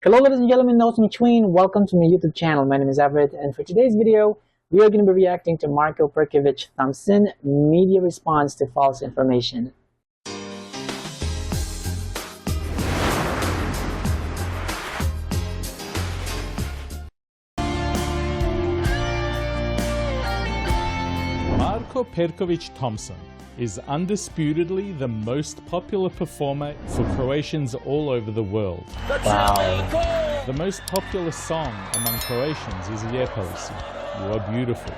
Hello ladies and gentlemen, those in between, welcome to my YouTube channel. My name is Everett, and for today's video, we are going to be reacting to Marko Perković Thompson, media response to false information. Marko Perković Thompson is undisputedly the most popular performer for Croatians all over the world. Wow. The most popular song among Croatians is Lijeposi, You Are Beautiful,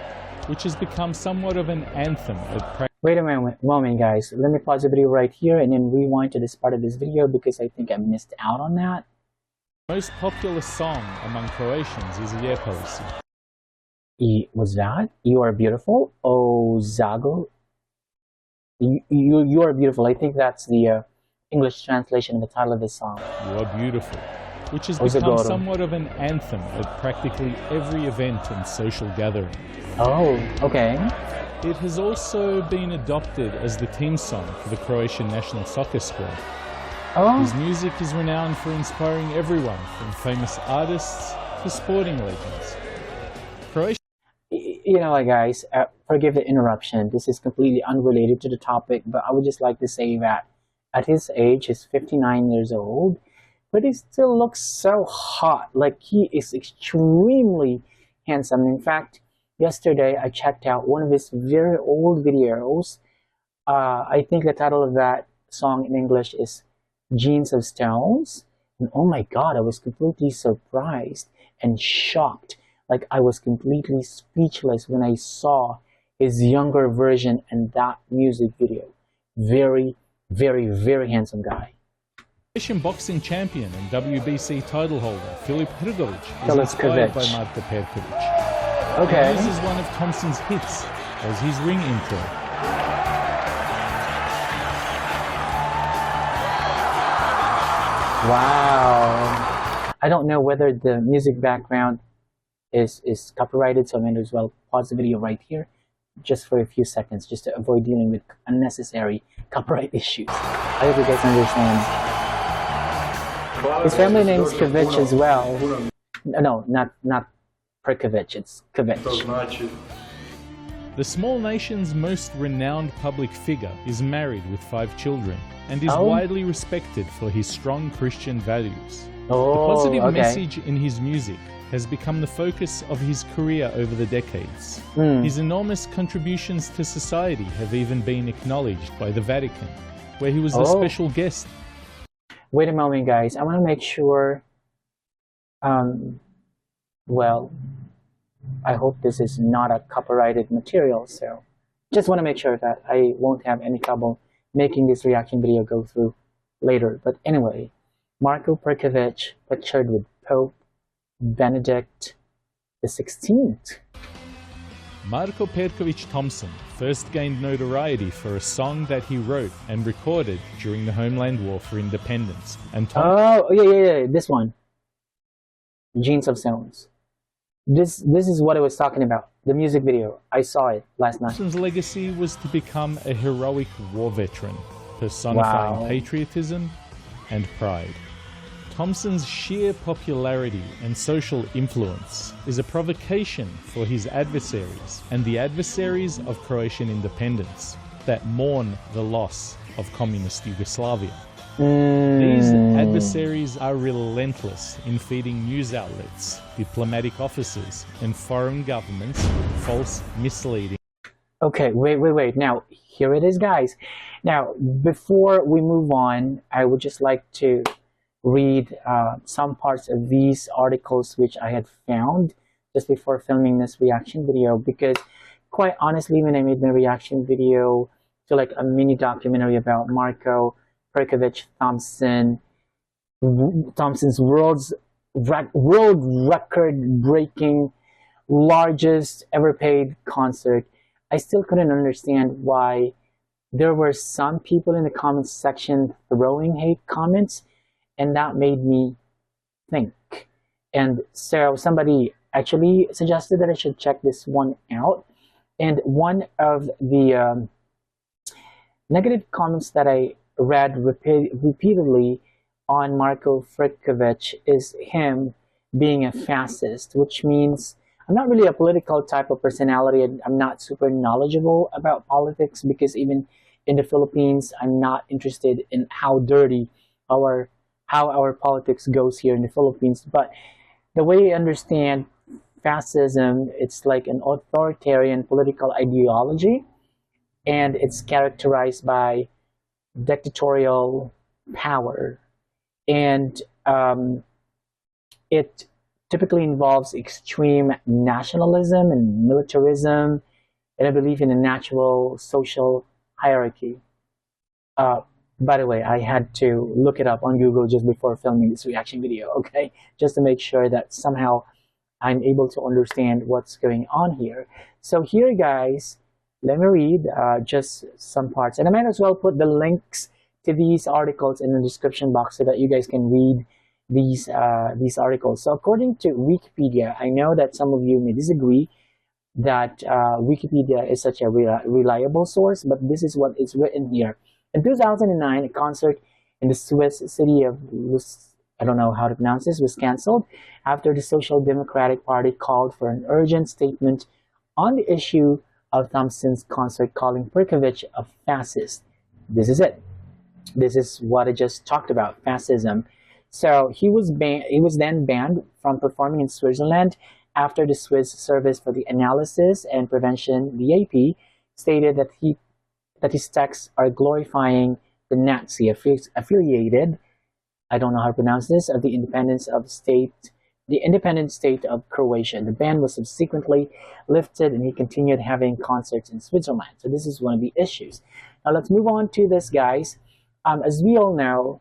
which has become somewhat of an anthem at Wait a moment guys, let me pause the video right here and then rewind to this part of this video because I think I missed out on that. The most popular song among Croatians is Lijeposi. Was that? You Are Beautiful? Oh, Zago? You Are Beautiful. I think that's the English translation of the title of this song. You Are Beautiful, which has become somewhat of an anthem at practically every event and social gathering. Oh, okay. It has also been adopted as the team song for the Croatian national soccer squad. Oh. His music is renowned for inspiring everyone, from famous artists to sporting legends. You know what, guys, forgive the interruption. This is completely unrelated to the topic, but I would just like to say that at his age, he's 59 years old, but he still looks so hot. Like, he is extremely handsome. In fact, yesterday I checked out one of his very old videos. I think the title of that song in English is Jeans of Stones. And oh my God, I was completely surprised and shocked. Like, I was completely speechless when I saw his younger version in that music video. Very, very, very handsome guy. Croatian boxing champion and WBC title holder Filip Hrgović is inspired by Marko Perković. Okay. This is one of Thompson's hits as his ring intro. Wow. I don't know whether the music background is copyrighted, so I'm going to as well pause the video right here just for a few seconds just to avoid dealing with unnecessary copyright issues. I hope you guys understand. His family name is Ković as well. No, not Perković, it's Ković. The small nation's most renowned public figure is married with 5 children and is widely respected for his strong Christian values. The positive message in his music has become the focus of his career over the decades. His enormous contributions to society have even been acknowledged by the Vatican, where he was the special guest. Wait a moment, guys. I want to make sure, well, I hope this is not a copyrighted material, so just want to make sure that I won't have any trouble making this reaction video go through later. But anyway, Marko Perković pictured with Pope Benedict XVI. Marko Perković Thompson first gained notoriety for a song that he wrote and recorded during the Homeland War for Independence. And yeah, this one, Jeans of Stones. This is what I was talking about. The music video. I saw it last night. Thompson's legacy was to become a heroic war veteran, personifying patriotism and pride. Thompson's sheer popularity and social influence is a provocation for his adversaries and the adversaries of Croatian independence that mourn the loss of communist Yugoslavia. These adversaries are relentless in feeding news outlets, diplomatic officers, and foreign governments with false, misleading. Okay, wait. Now, here it is, guys. Now, before we move on, I would just like to read some parts of these articles which I had found just before filming this reaction video, because quite honestly, when I made my reaction video to like a mini documentary about Marko Perković Thompson's world record breaking largest ever paid concert, I still couldn't understand why there were some people in the comments section throwing hate comments. And that made me think. And so somebody actually suggested that I should check this one out. And one of the negative comments that I read repeatedly on Marko Perković is him being a fascist, which means I'm not really a political type of personality. I'm not super knowledgeable about politics because even in the Philippines, I'm not interested in how dirty how our politics goes here in the Philippines. But the way I understand fascism, it's like an authoritarian political ideology, and it's characterized by dictatorial power, and it typically involves extreme nationalism and militarism, and a belief in a natural social hierarchy. By the way, I had to look it up on Google just before filming this reaction video, okay? Just to make sure that somehow I'm able to understand what's going on here. So here, guys, let me read just some parts. And I might as well put the links to these articles in the description box so that you guys can read these articles. So according to Wikipedia, I know that some of you may disagree that Wikipedia is such a reliable source, but this is what is written here. In 2009, a concert in the Swiss city of, I don't know how to pronounce this, was cancelled after the Social Democratic Party called for an urgent statement on the issue of Thompson's concert, calling Perković a fascist. This is it. This is what I just talked about, fascism. So he was then banned from performing in Switzerland after the Swiss Service for the Analysis and Prevention, the AP, stated that his texts are glorifying the Nazi affiliated, I don't know how to pronounce this, of the independent state of Croatia. The ban was subsequently lifted, and he continued having concerts in Switzerland. So this is one of the issues. Now let's move on to this, guys. As we all know,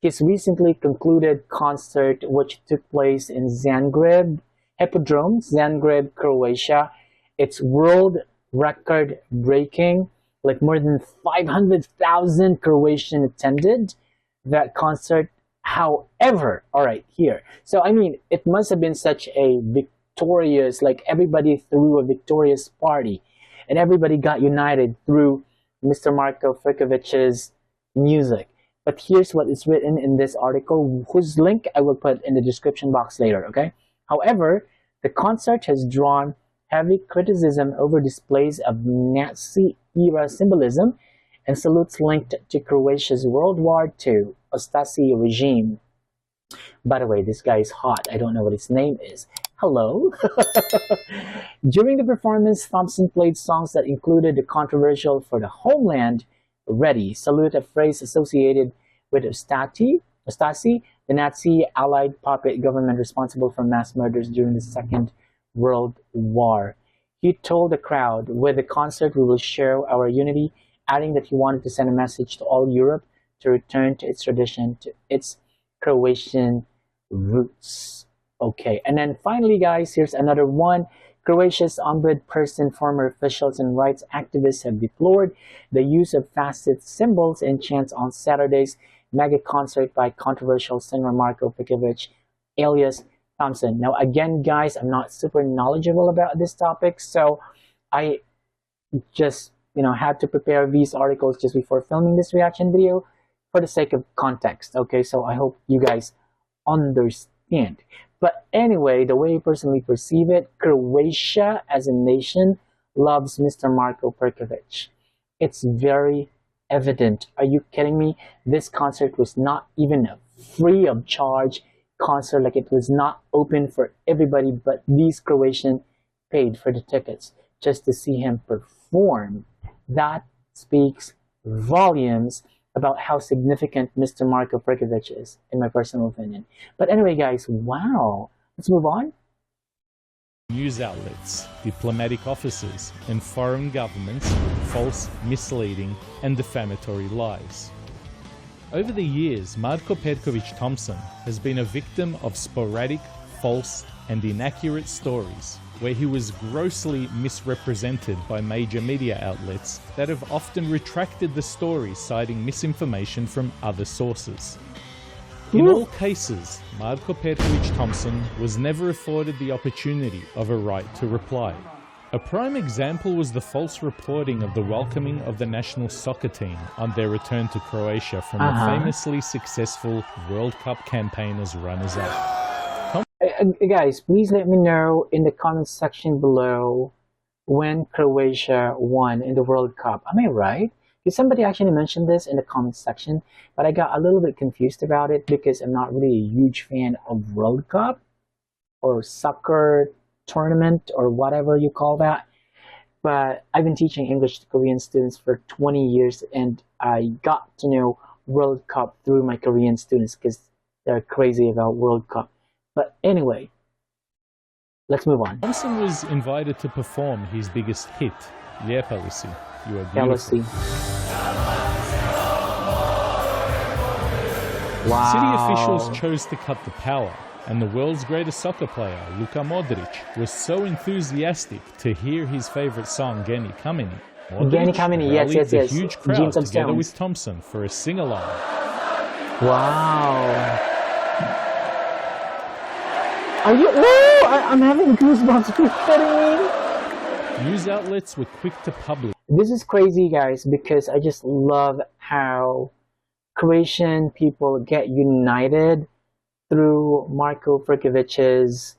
his recently concluded concert, which took place in Zagreb Hippodrome, Zagreb, Croatia, it's world record breaking. Like more than 500,000 Croatians attended that concert. However, all right, here. So, I mean, it must have been such a victorious, like everybody threw a victorious party and everybody got united through Mr. Marko Perković's music. But here's what is written in this article, whose link I will put in the description box later, okay? However, the concert has drawn heavy criticism over displays of Nazi-era symbolism and salutes linked to Croatia's World War II Stasi regime. By the way, this guy is hot. I don't know what his name is. Hello? During the performance, Thompson played songs that included the controversial "For the Homeland, Ready," salute, a phrase associated with Stasi, the Nazi allied puppet government responsible for mass murders during the Second World War. He told the crowd, "With the concert, we will show our unity," adding that he wanted to send a message to all Europe to return to its tradition, to its Croatian roots. Okay, and then finally, guys, here's another one. Croatia's ombudsperson, former officials, and rights activists have deplored the use of fascist symbols and chants on Saturday's mega concert by controversial singer Marko Perković, alias Thompson. Now, again, guys, I'm not super knowledgeable about this topic, so I just, had to prepare these articles just before filming this reaction video for the sake of context. Okay, so I hope you guys understand. But anyway, the way I personally perceive it, Croatia as a nation loves Mr. Marko Perković. It's very evident. Are you kidding me? This concert was not even a free of charge concert. Like, it was not open for everybody, but these Croatians paid for the tickets just to see him perform. That speaks volumes about how significant Mr. Marko Perković is, in my personal opinion. But anyway, guys, wow. Let's move on. News outlets, diplomatic offices, and foreign governments with false, misleading, and defamatory lies. Over the years, Marko Perković Thompson has been a victim of sporadic, false, and inaccurate stories where he was grossly misrepresented by major media outlets that have often retracted the story, citing misinformation from other sources. In all cases, Marko Perković Thompson was never afforded the opportunity of a right to reply. A prime example was the false reporting of the welcoming of the national soccer team on their return to Croatia from the famously successful World Cup campaign as runners-up. Guys, please let me know in the comment section below when Croatia won in the World Cup. Am I right? Because somebody actually mentioned this in the comment section, but I got a little bit confused about it because I'm not really a huge fan of World Cup or soccer tournament or whatever you call that. But I've been teaching English to Korean students for 20 years, and I got to know World Cup through my Korean students because they're crazy about World Cup. But anyway, let's move on. Thompson was invited to perform his biggest hit, Lijepa si, You Are Beautiful. Wow. City officials chose to cut the power, and the world's greatest soccer player, Luka Modric, was so enthusiastic to hear his favorite song, Geni Kameni. Geni Kameni, yes. A huge crowd together with Thompson for a sing-along. Wow. Are you? Whoa! I'm having goosebumps. Are you kidding me? News outlets were quick to publish. This is crazy, guys, because I just love how Croatian people get united through Marko Perković's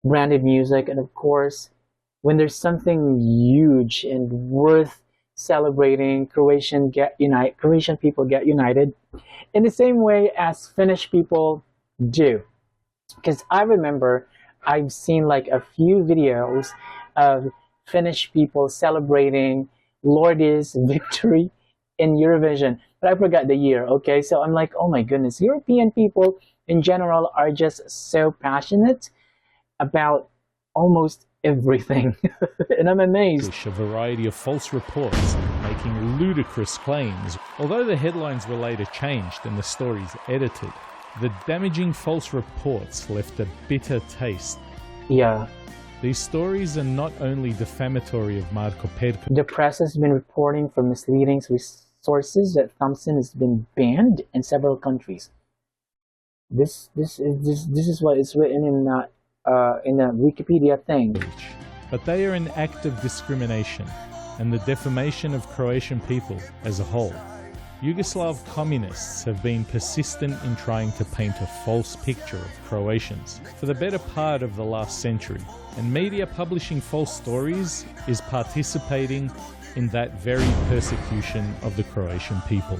branded music, and of course, when there's something huge and worth celebrating, Croatian people get united in the same way as Finnish people do. Because I remember I've seen like a few videos of Finnish people celebrating Lordi's victory in Eurovision, but I forgot the year. Okay, so I'm like, oh my goodness, European people in general are just so passionate about almost everything. And I'm amazed. A variety of false reports making ludicrous claims. Although the headlines were later changed and the stories edited, the damaging false reports left a bitter taste. Yeah. These stories are not only defamatory of Marko Perković. The press has been reporting from misleading sources that Thompson has been banned in several countries. This is what is written in the Wikipedia thing. But they are an act of discrimination and the defamation of Croatian people as a whole. Yugoslav communists have been persistent in trying to paint a false picture of Croatians for the better part of the last century, and media publishing false stories is participating in that very persecution of the Croatian people.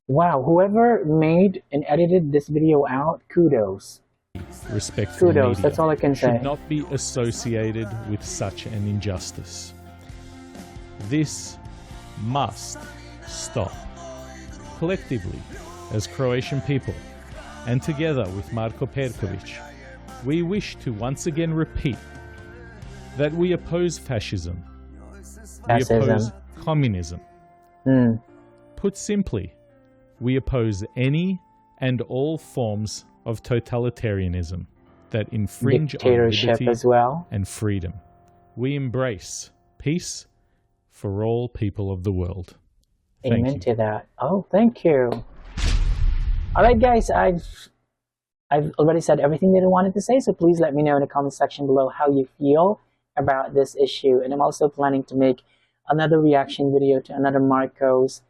Wow, whoever made and edited this video out, kudos. Respectful kudos, media that's all I can say. Should not be associated with such an injustice. This must stop. Collectively, as Croatian people, and together with Marko Perković, we wish to once again repeat that we oppose fascism. We oppose communism. Put simply, we oppose any and all forms of totalitarianism that infringe on liberty as well, and freedom. We embrace peace for all people of the world. Amen to that. Oh, thank you. All right, guys, I've already said everything that I wanted to say, so please let me know in the comment section below how you feel about this issue. And I'm also planning to make another reaction video to another Marko's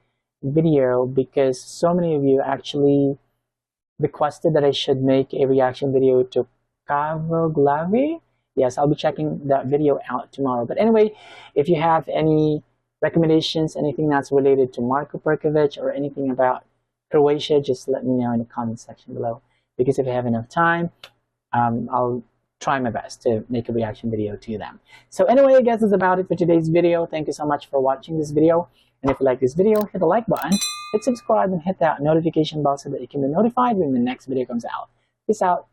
video because so many of you actually requested that I should make a reaction video to Kavoglavi. Yes, I'll be checking that video out tomorrow. But anyway, if you have any recommendations, anything that's related to Marko Perković or anything about Croatia, just let me know in the comment section below. Because if I have enough time, I'll try my best to make a reaction video to them. So anyway, I guess that's about it for today's video. Thank you so much for watching this video. And if you like this video, hit the like button, hit subscribe, and hit that notification bell so that you can be notified when the next video comes out. Peace out.